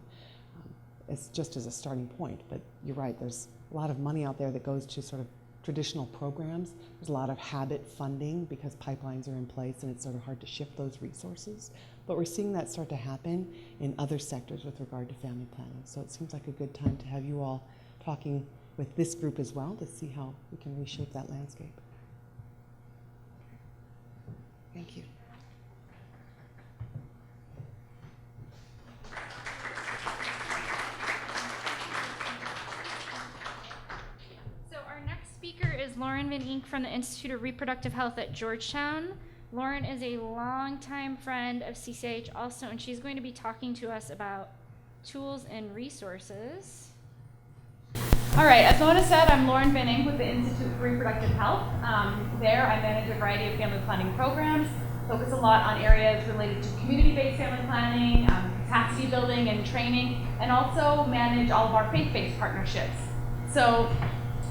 It's just as a starting point, but you're right, there's a lot of money out there that goes to sort of traditional programs. There's a lot of habit funding because pipelines are in place and it's sort of hard to shift those resources. But we're seeing that start to happen in other sectors with regard to family planning. So it seems like a good time to have you all talking with this group as well to see how we can reshape that landscape. Thank you. So our next speaker is Lauren Van Enk from the Institute of Reproductive Health at Georgetown. Lauren is a longtime friend of CCIH also, and she's going to be talking to us about tools and resources. All right, as Mona said, I'm Lauren Van Enk with the Institute for Reproductive Health. There, I manage a variety of family planning programs, focus a lot on areas related to community-based family planning, capacity building and training, and also manage all of our faith-based partnerships. So,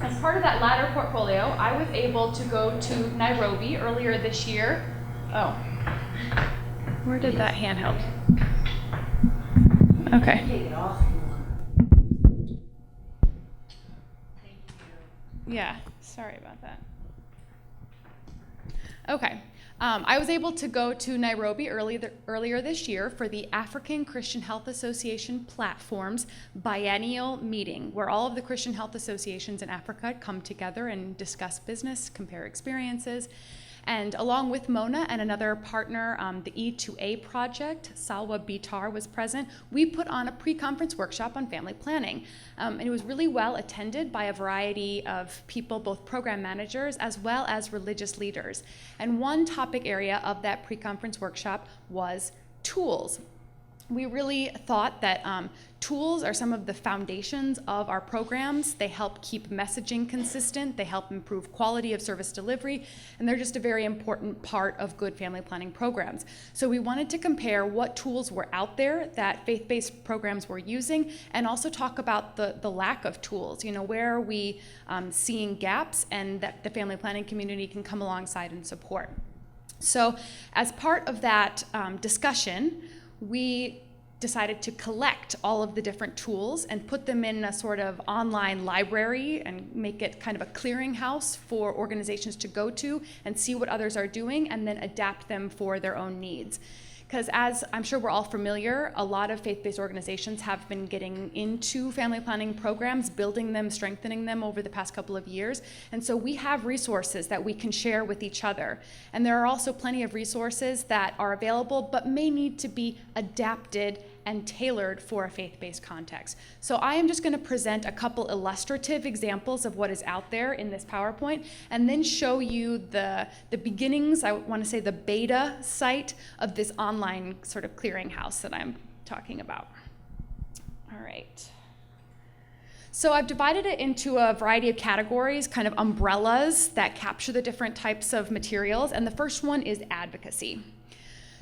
as part of that latter portfolio, I was able to go to Nairobi earlier this year. Oh, where did that handheld? Okay. Take it off. Yeah, sorry about that. Okay, I was able to go to Nairobi earlier this year for the African Christian Health Association Platform's biennial meeting, where all of the Christian health associations in Africa come together and discuss business, compare experiences. And along with Mona and another partner, the E2A project, Salwa Bitar was present, we put on a pre-conference workshop on family planning. And it was really well attended by a variety of people, both program managers as well as religious leaders. And one topic area of that pre-conference workshop was tools. We really thought that tools are some of the foundations of our programs. They help keep messaging consistent, they help improve quality of service delivery, and they're just a very important part of good family planning programs. So we wanted to compare what tools were out there that faith-based programs were using, and also talk about the lack of tools. You know, where are we seeing gaps, and that the family planning community can come alongside and support. So as part of that discussion, we decided to collect all of the different tools and put them in a sort of online library and make it kind of a clearinghouse for organizations to go to and see what others are doing and then adapt them for their own needs. Because as I'm sure we're all familiar, a lot of faith-based organizations have been getting into family planning programs, building them, strengthening them over the past couple of years. And so we have resources that we can share with each other. And there are also plenty of resources that are available but may need to be adapted and tailored for a faith-based context. So I am just going to present a couple illustrative examples of what is out there in this PowerPoint, and then show you the beginnings, I want to say the beta site of this online sort of clearinghouse that I'm talking about. All right. So I've divided it into a variety of categories, kind of umbrellas that capture the different types of materials, and the first one is advocacy.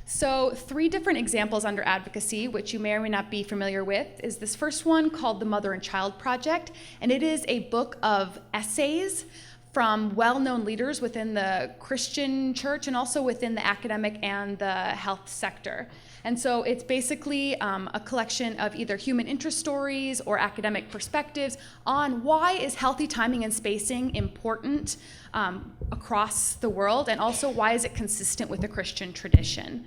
So 3 different examples under advocacy, which you may or may not be familiar with, is this first one called the Mother and Child Project, and it is a book of essays from well-known leaders within the Christian church and also within the academic and the health sector. And so it's basically a collection of either human interest stories or academic perspectives on why is healthy timing and spacing important across the world, and also why is it consistent with the Christian tradition.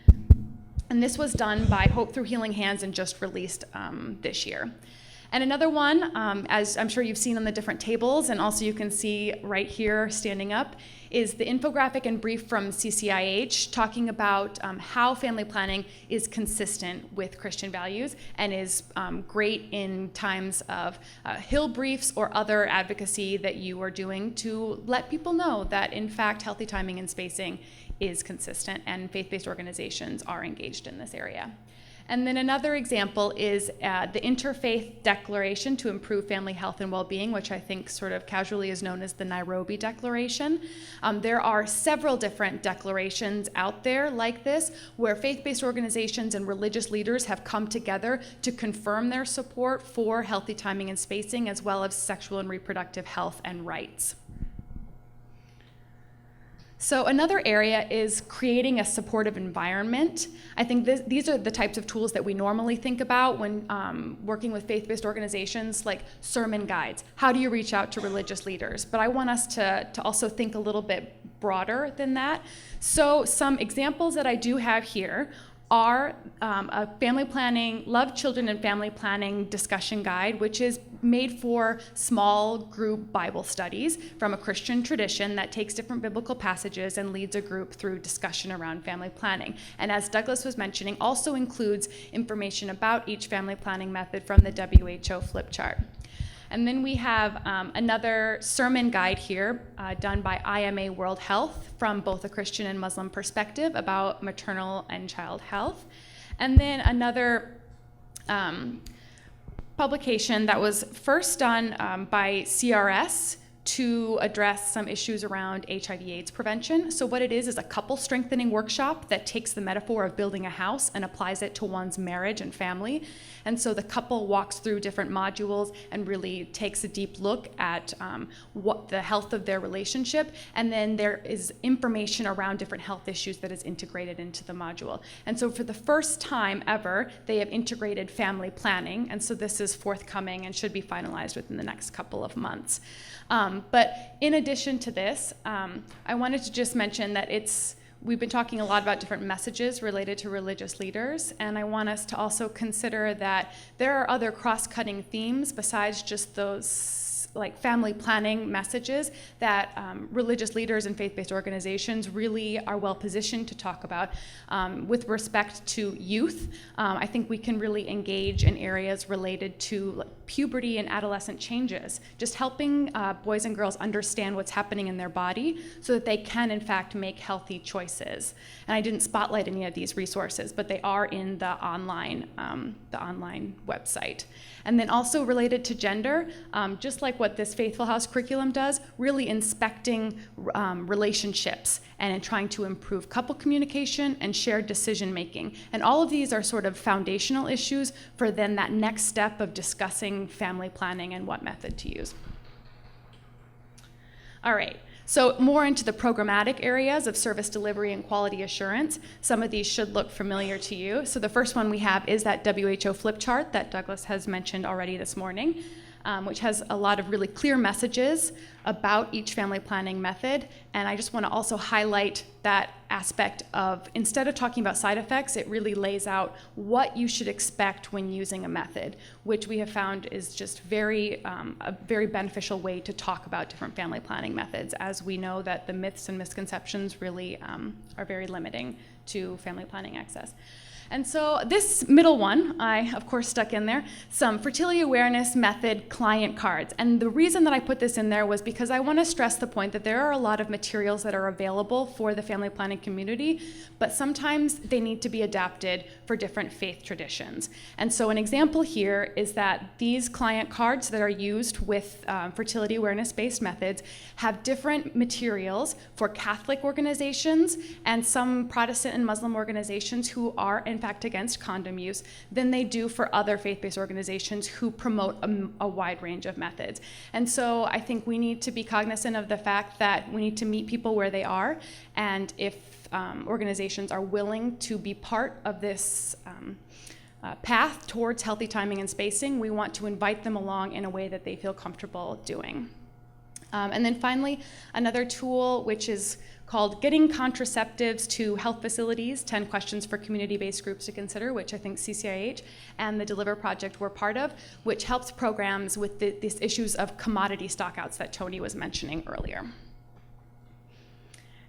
And this was done by Hope Through Healing Hands and just released this year. And another one, as I'm sure you've seen on the different tables, and also you can see right here standing up, is the infographic and brief from CCIH talking about how family planning is consistent with Christian values and is great in times of Hill briefs or other advocacy that you are doing to let people know that, in fact, healthy timing and spacing is consistent and faith-based organizations are engaged in this area. And then another example is the Interfaith Declaration to Improve Family Health and Well-Being, which I think sort of casually is known as the Nairobi Declaration. There are several different declarations out there like this, where faith-based organizations and religious leaders have come together to confirm their support for healthy timing and spacing, as well as sexual and reproductive health and rights. So another area is creating a supportive environment. I think these are the types of tools that we normally think about when working with faith-based organizations, like sermon guides. How do you reach out to religious leaders? But I want us to also think a little bit broader than that. So some examples that I do have here are a family planning, love, children, and family planning discussion guide, which is made for small group Bible studies from a Christian tradition that takes different biblical passages and leads a group through discussion around family planning. And as Douglas was mentioning, also includes information about each family planning method from the WHO flip chart. And then we have another sermon guide here done by IMA World Health from both a Christian and Muslim perspective about maternal and child health. And then another publication that was first done by CRS to address some issues around HIV/AIDS prevention. So what it is a couple strengthening workshop that takes the metaphor of building a house and applies it to one's marriage and family. And so the couple walks through different modules and really takes a deep look at what the health of their relationship. And then there is information around different health issues that is integrated into the module. And so for the first time ever, they have integrated family planning. And so this is forthcoming and should be finalized within the next couple of months. But in addition to this, I wanted to just mention that we've been talking a lot about different messages related to religious leaders, and I want us to also consider that there are other cross-cutting themes besides just those like family planning messages that religious leaders and faith-based organizations really are well positioned to talk about. With respect to youth, I think we can really engage in areas related to puberty and adolescent changes, just helping boys and girls understand what's happening in their body so that they can in fact make healthy choices. And I didn't spotlight any of these resources, but they are in the online website. And then also related to gender, just like what this Faithful House curriculum does, really inspecting relationships and trying to improve couple communication and shared decision making. And all of these are sort of foundational issues for then that next step of discussing family planning and what method to use. All right. So more into the programmatic areas of service delivery and quality assurance. Some of these should look familiar to you. So the first one we have is that WHO flip chart that Douglas has mentioned already this morning, which has a lot of really clear messages about each family planning method. And I just want to also highlight that aspect of, instead of talking about side effects, it really lays out what you should expect when using a method, which we have found is just a very beneficial way to talk about different family planning methods, as we know that the myths and misconceptions really are very limiting to family planning access. And so this middle one, I of course stuck in there, some fertility awareness method client cards. And the reason that I put this in there was because I want to stress the point that there are a lot of materials that are available for the family planning community, but sometimes they need to be adapted for different faith traditions. And so an example here is that these client cards that are used with fertility awareness-based methods have different materials for Catholic organizations and some Protestant and Muslim organizations who are in fact against condom use than they do for other faith-based organizations who promote a wide range of methods. And so I think we need to be cognizant of the fact that we need to meet people where they are, and if organizations are willing to be part of this path towards healthy timing and spacing, we want to invite them along in a way that they feel comfortable doing. And then finally, another tool which is called Getting Contraceptives to Health Facilities, 10 Questions for Community-Based Groups to Consider, which I think CCIH and the Deliver Project were part of, which helps programs with these issues of commodity stockouts that Tony was mentioning earlier.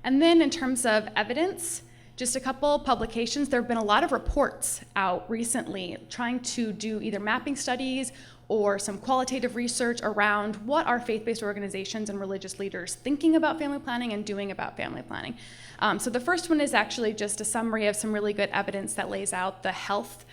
And then in terms of evidence, just a couple publications. There have been a lot of reports out recently trying to do either mapping studies or some qualitative research around what are faith-based organizations and religious leaders thinking about family planning and doing about family planning. So the first one is actually just a summary of some really good evidence that lays out the health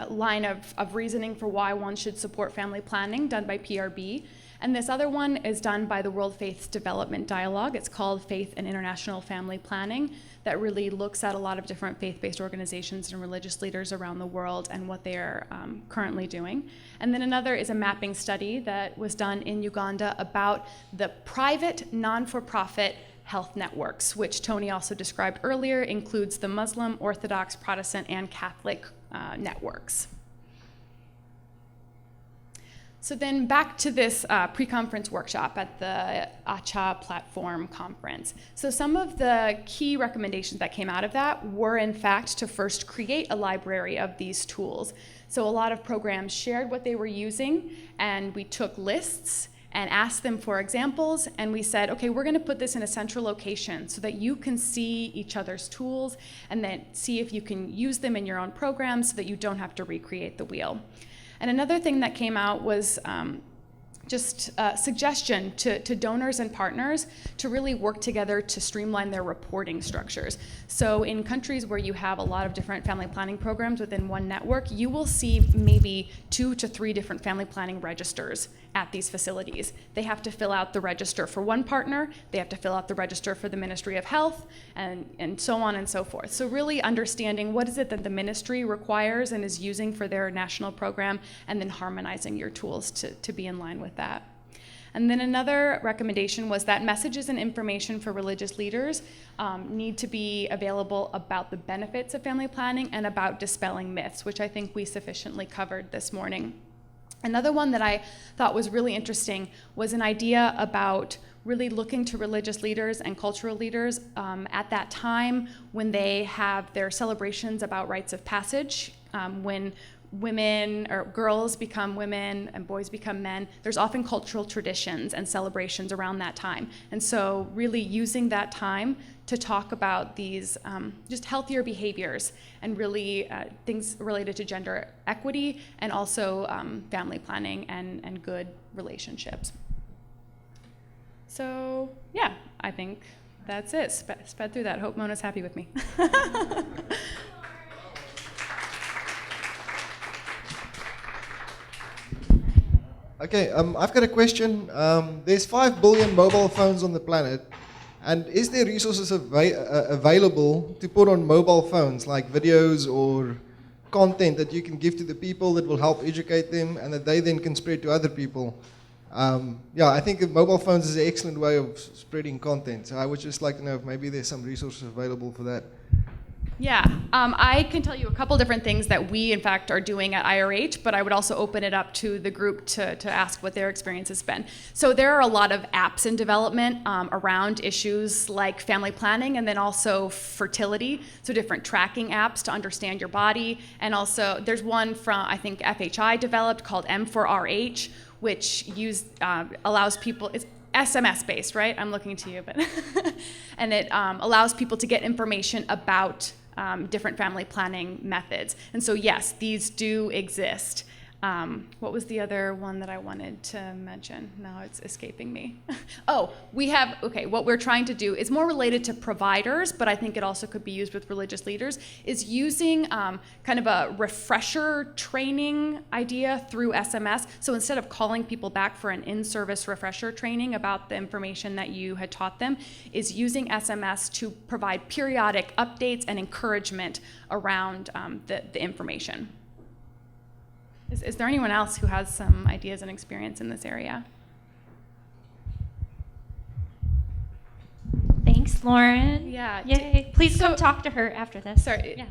line of reasoning for why one should support family planning, done by PRB. And this other one is done by the World Faith Development Dialogue. It's called Faith and International Family Planning, that really looks at a lot of different faith-based organizations and religious leaders around the world and what they are currently doing. And then another is a mapping study that was done in Uganda about the private, non-for-profit health networks, which Tony also described earlier, includes the Muslim, Orthodox, Protestant, and Catholic networks. So then back to this pre-conference workshop at the ACHA platform conference. So some of the key recommendations that came out of that were in fact to first create a library of these tools. So a lot of programs shared what they were using, and we took lists and asked them for examples, and we said, okay, we're gonna put this in a central location so that you can see each other's tools and then see if you can use them in your own program so that you don't have to recreate the wheel. And another thing that came out was just a suggestion to donors and partners to really work together to streamline their reporting structures. So in countries where you have a lot of different family planning programs within one network, you will see maybe 2 to 3 different family planning registers at these facilities. They have to fill out the register for one partner, they have to fill out the register for the Ministry of Health, and so on and so forth. So really understanding what is it that the ministry requires and is using for their national program, and then harmonizing your tools to be in line with that. And then another recommendation was that messages and information for religious leaders need to be available about the benefits of family planning and about dispelling myths, which I think we sufficiently covered this morning. Another one that I thought was really interesting was an idea about really looking to religious leaders and cultural leaders at that time when they have their celebrations about rites of passage, when women or girls become women and boys become men. There's often cultural traditions and celebrations around that time. And so really using that time to talk about these just healthier behaviors and really things related to gender equity and also family planning and good relationships. So yeah, I think that's it. Sped through that. Hope Mona's happy with me. Okay, I've got a question. There's 5 billion mobile phones on the planet, and is there resources available to put on mobile phones, like videos or content that you can give to the people that will help educate them and that they then can spread to other people? Yeah, I think mobile phones is an excellent way of spreading content, so I would just like to know if maybe there's some resources available for that. Yeah, I can tell you a couple different things that we, in fact, are doing at IRH, but I would also open it up to the group to ask what their experience has been. So there are a lot of apps in development around issues like family planning and then also fertility, so different tracking apps to understand your body. And also there's one from, I think, FHI developed called M4RH, which allows people, it's SMS based, right? I'm looking to you, but and it allows people to get information about different family planning methods. And so yes, these do exist. What was the other one that I wanted to mention? Now it's escaping me. Oh, what we're trying to do is more related to providers, but I think it also could be used with religious leaders, is using kind of a refresher training idea through SMS. So instead of calling people back for an in-service refresher training about the information that you had taught them, is using SMS to provide periodic updates and encouragement around the information. Is there anyone else who has some ideas and experience in this area? Thanks, Lauren. Yeah. Yay. Please come talk to her after this. Sorry. Yeah.